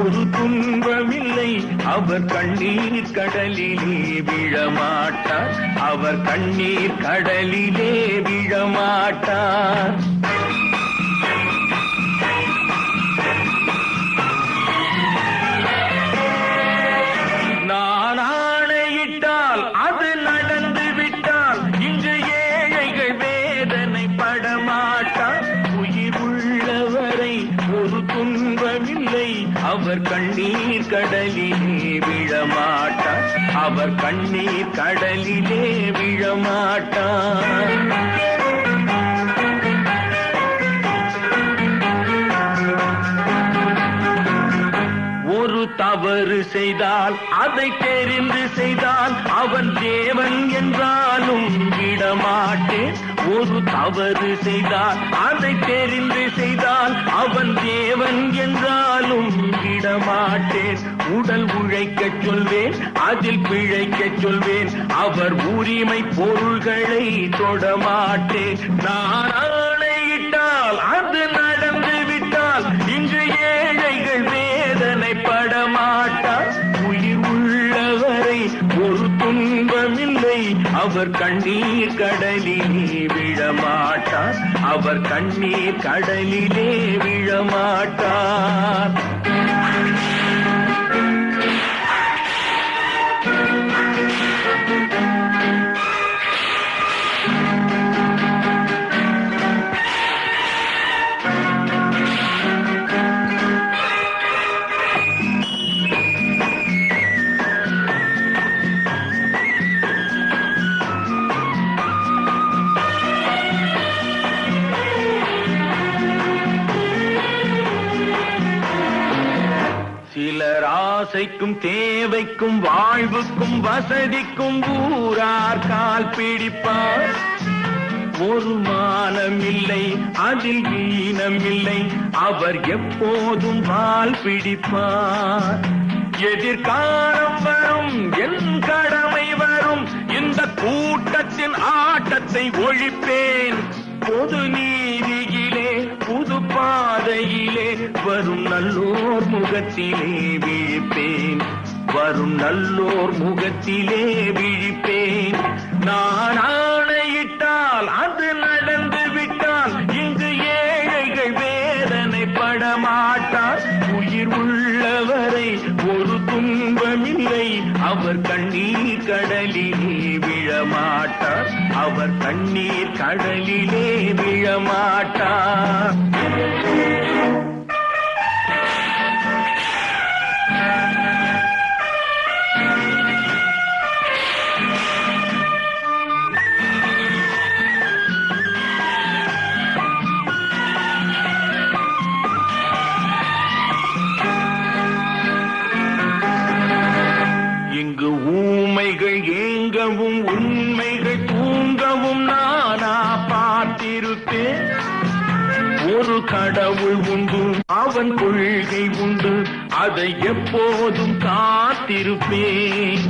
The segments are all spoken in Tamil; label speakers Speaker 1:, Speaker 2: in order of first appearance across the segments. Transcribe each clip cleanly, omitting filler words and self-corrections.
Speaker 1: ஒரு துன்பமில்லை, அவர் கண்ணீர் கடலிலே விழமாட்டார், அவர் கண்ணீர் கடலிலே விழமாட்டார். நான் ஆணையிட்டால் அது நடந்து விட்டால் இன்று ஏழைகள் வேதனை படமாட்டார். உயிர் உள்ளவரை ஒரு துன்பமில்லை, அவர் கண்ணீர் கடலிலே விழமாட்டார், அவர் கண்ணீர் கடலிலே விழமாட்டார். ஒரு தவறு செய்தால் அதை தெரிந்து செய்தால் அவன் தேவன் என்றாலும் விடமாட்டேன். ஒரு தவறு செய்தால் அதை தெரிந்து செய்தால் அவன் தேவன் என்றாலும் விடமாட்டேன். உடல் உழைக்கச் சொல்வேன், அதில் பிழைக்கச் சொல்வேன், அவர் உரிமை பொருள்களை தொடமாட்டேன். நான் ஆணையிட்டால் அது நடந்து விட்டால் இன்று ஏழைகள் வேதனை படமாட்டார். உயிர் உள்ளவரை ஒரு துன்பமில்லை, அவர் கண்ணீர் கடலிலே விழமாட்டார், அவர் கண்ணீர் கடலிலே விழமாட்டார். சிலர் ஆசைக்கும் தேவைக்கும் வாழ்வுக்கும் வசதிக்கும் ஊரார் கால் பிடிப்பார். ஒரு மானம் இல்லை, அதில் ஈனம் இல்லை, அவர் எப்போதும் வால் பிடிப்பார். எதிர்காலம் வரும், என் கடமை வரும், இந்த கூட்டத்தின் ஆட்டத்தை ஒழிப்பேன். பொது நீதியிலே புது பாதையிலே வரும் நல்லோர் முகத்திலே விழிப்பேன், வரும் நல்லோர் முகத்திலே விழிப்பேன். நான் ஆணையிட்டால் அது நடந்து விட்டால் இங்கு ஏழைகள் வேதனை படமாட்டார். உயிர் உள்ளவரை ஒரு துன்பமில்லை, அவர் கண்ணீர் கடலிலே விழமாட்டார், அவர் கண்ணீர் கடலிலே விழமாட்டார். இங்கு ஊமைகள் ஏங்கவும் உண்மைகள் தூங்கவும் நானா பார்த்திருப்பேன். ஒரு கடவுள் உண்டு, அவன் கொள்கை உண்டு, அதை எப்போதும் காத்திருப்பேன்.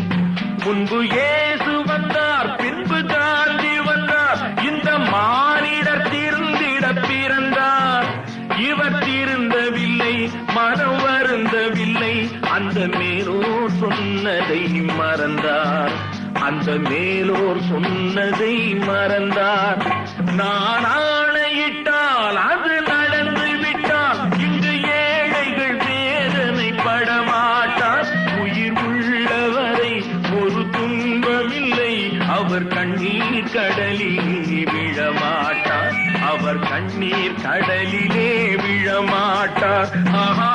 Speaker 1: முன்பு இயேசு வந்தார், பின்பு காந்தி வந்தார், இந்த மானிடர் திருந்திட பிறந்தார். இவர் திருந்தவில்லை, மனம் வருந்தவில்லை, அந்த மேலோர் சொன்னதை மறந்தார், அந்த மேலோர் சொன்னதை மறந்தார். நான் ஆணையிட்டால் அது நடந்து விட்டால் இங்கு ஏழைகள் வேதனை படமாட்டார். உயிர் உள்ளவரை ஒரு துன்பமில்லை, அவர் கண்ணீர் கடலிலே விழமாட்டார், அவர் கண்ணீர் கடலிலே விழமாட்டார். ஆஹா.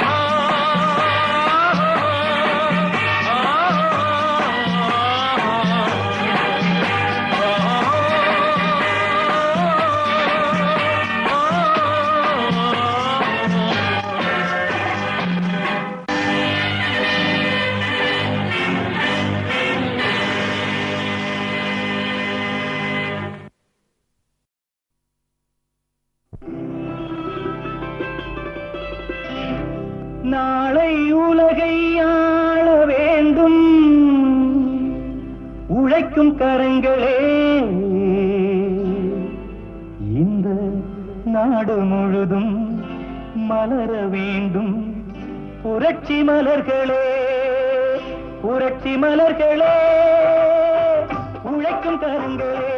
Speaker 2: நாளை உலகை ஆள வேண்டும் உழைக்கும் கரங்களே, இந்த நாடு முழுதும் மலர வேண்டும் புரட்சி மலர்களே புரட்சி மலர்களே உழைக்கும் கரங்களே.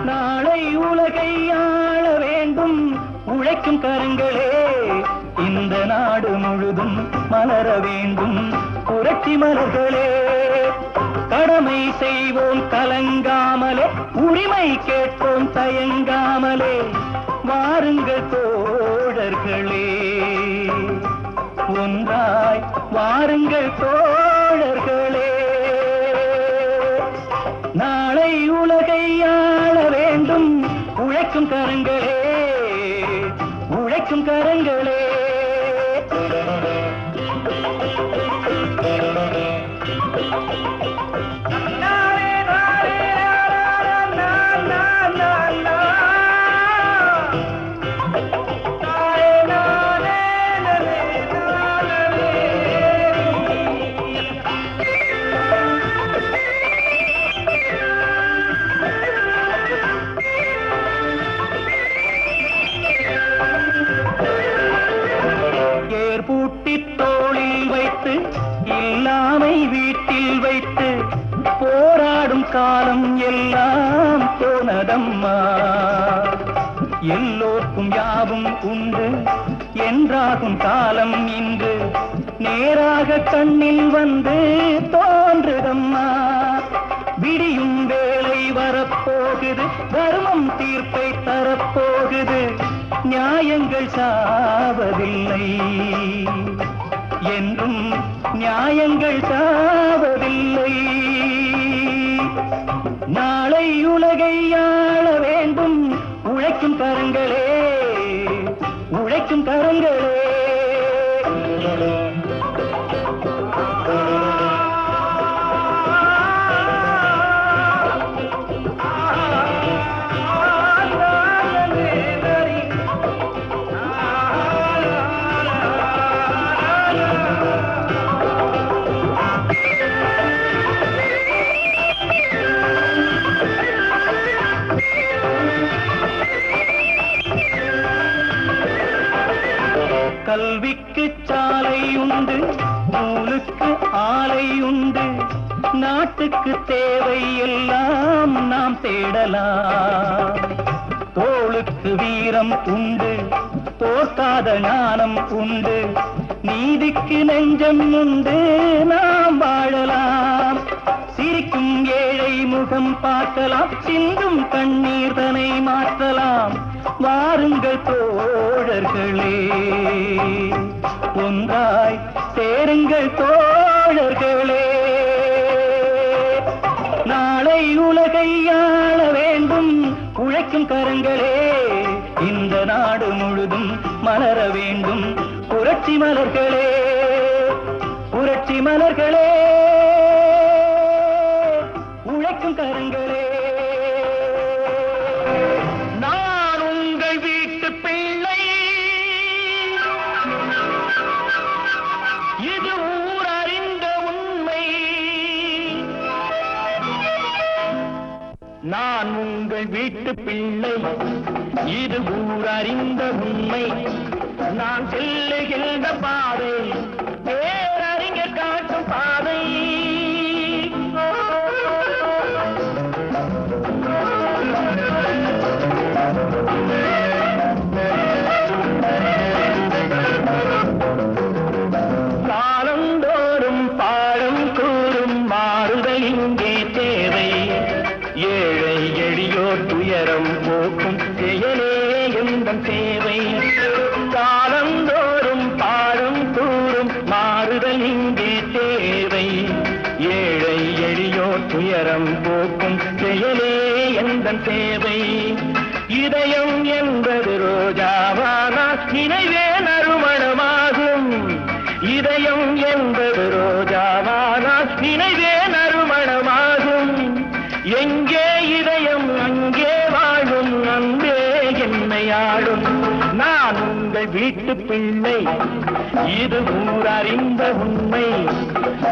Speaker 2: நாளை உலகை ஆள வேண்டும் உழைக்கும் கரங்களே. இந்த நாடு முழுதும் மலர வேண்டும் புரட்சி மலர்களே. கடமை செய்வோம் கலங்காமலே, உரிமை கேட்போம் தயங்காமலே. வாருங்கள் தோழர்களே, ஒன்றாய் வாருங்கள் தோழர்களே. நாளை உலகை ஆள வேண்டும் உழைக்கும் கரங்களே உழைக்கும் கரங்களே. பூட்டி தோளில் வைத்து இல்லாமை வீட்டில் வைத்து போராடும் காலம் எல்லாம் போனதம்மா. எல்லோர்க்கும் யாவும் உண்டு என்றாகும் காலம் இன்று நேராக கண்ணில் வந்து தோன்றுதம்மா. விடியும் வேலை வரப்போகுது, தர்மம் தீர்ப்பை தரப்போகுது. நியாயங்கள் சாவதில்லை என்றும் நியாயங்கள் சாவதில்லை. நாளை உலகை ஆள வேண்டும் உழைக்கும் கரங்களே உழைக்கும் கரங்களே. கல்விக்கு சாலை உண்டு, நூலுக்கு ஆலை உண்டு. நாட்டுக்கு தேவை எல்லாம் நாம் தேடலாம். தோளுக்கு வீரம் உண்டு, தோற்காத ஞானம் உண்டு. நீதிக்கு நெஞ்சம் உண்டு, நாம் வாழலாம். சிரிக்கும் ஏழை முகம் பார்க்கலாம், சிந்தும் கண்ணீர் தனை மாற்றலாம். வாருங்கள் தோழர்களே, ஒன்றாய் சேருங்கள் தோழர்களே. நாளை உலகை ஆள வேண்டும் உழைக்கும் கரங்களே. இந்த நாடு முழுதும் மலர வேண்டும் புரட்சி மலர்களே புரட்சி மலர்களே உழைக்கும் கரங்களே. இது ஊர் அறிந்த உண்மை, நான் உங்கள் வீட்டு பிள்ளை. இது ஊர் அறிந்த உண்மை, நான் செல்லுகின்ற பாதை பேரறிஞர் காட்டும் பாதை. துயரம் போக்கும் செயலே எந்தன் சேவை. காலந்தோறும் பாடும் கூறும் மாறுதல் இங்கே தேவை. ஏழை எளியோர் துயரம் போக்கும் செயலே எந்தன் சேவை. இதயம் என்பது ரோஜாவானால் நினைவே நறுமணமாகும். இதயம் என்பது ரோஜாவானால் நினைவே நறுமணமாகும். எங்கே இதயம் அங்கே வாழும் அன்பே என்னை ஆளும். நான் உங்கள் வீட்டு பிள்ளை, இது ஊர் அறிந்த உண்மை.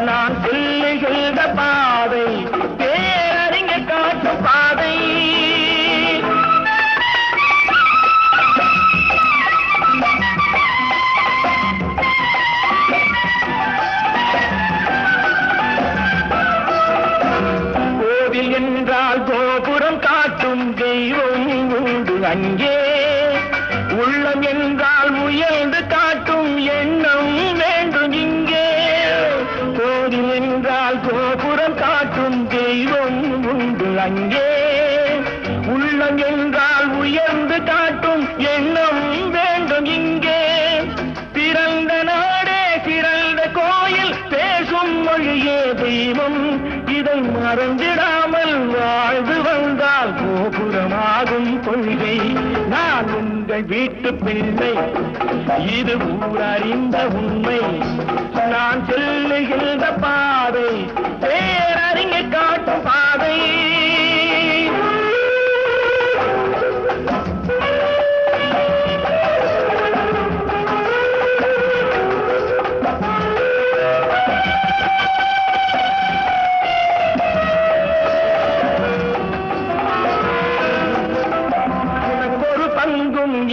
Speaker 2: நான் செல்லுகின்ற பாதை பேரறிஞர் காட்டும் பாதை. கோவில் என்றால் கோபுரம் காட்டும் தெய்வம் உண்டு அங்கே. உள்ளம் என்றால் முயன்று காட்டும் எண்ணம் வேண்டும் இங்கே. கோவில் என்றால் கோபுரம் காட்டும் தெய்வம் உண்டு அங்கே. உள்ளம் என்றால் உயர்ந்து காட்டும் எண்ணம் வேண்டும் இங்கே. பிறந்த நாடே சிறந்த கோயில் பேசும் மொழியே தெய்வம். இதை மறந்திடாமல் வாழ்ந்து வந்தால் கோபுரமாகும் கொள்கை. நான் உங்கள் வீட்டு பிள்ளை, இது ஊரறிந்த உண்மை. நான் செல்லுகின்ற பாதை பேரறிஞர் காட்டும் பாதை.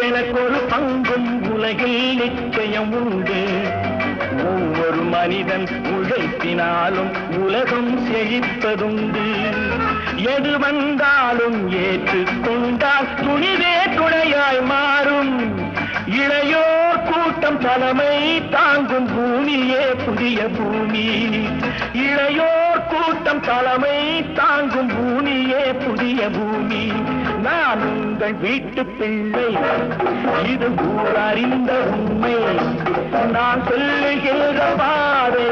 Speaker 2: எனக்கொரு பங்கும் உலகில் நிச்சயம் உண்டு. ஒவ்வொரு மனிதன் உழைப்பினாலும் உலகம் செழிப்பதுண்டு. எது வந்தாலும் ஏற்றுக்கொண்டால் துணிவே துணையாய் மாறும். இளையோர் கூட்டம் தலைமை தாங்கும் பூமியே புதிய பூமி. இளையோர் கூட்டம் தலைமை தாங்கும் பூமியே புதிய பூமி. நான் உங்கள் வீட்டு பிள்ளை, இது ஊரறிந்த உண்மை. நான் சொல்லுகின்ற பாதை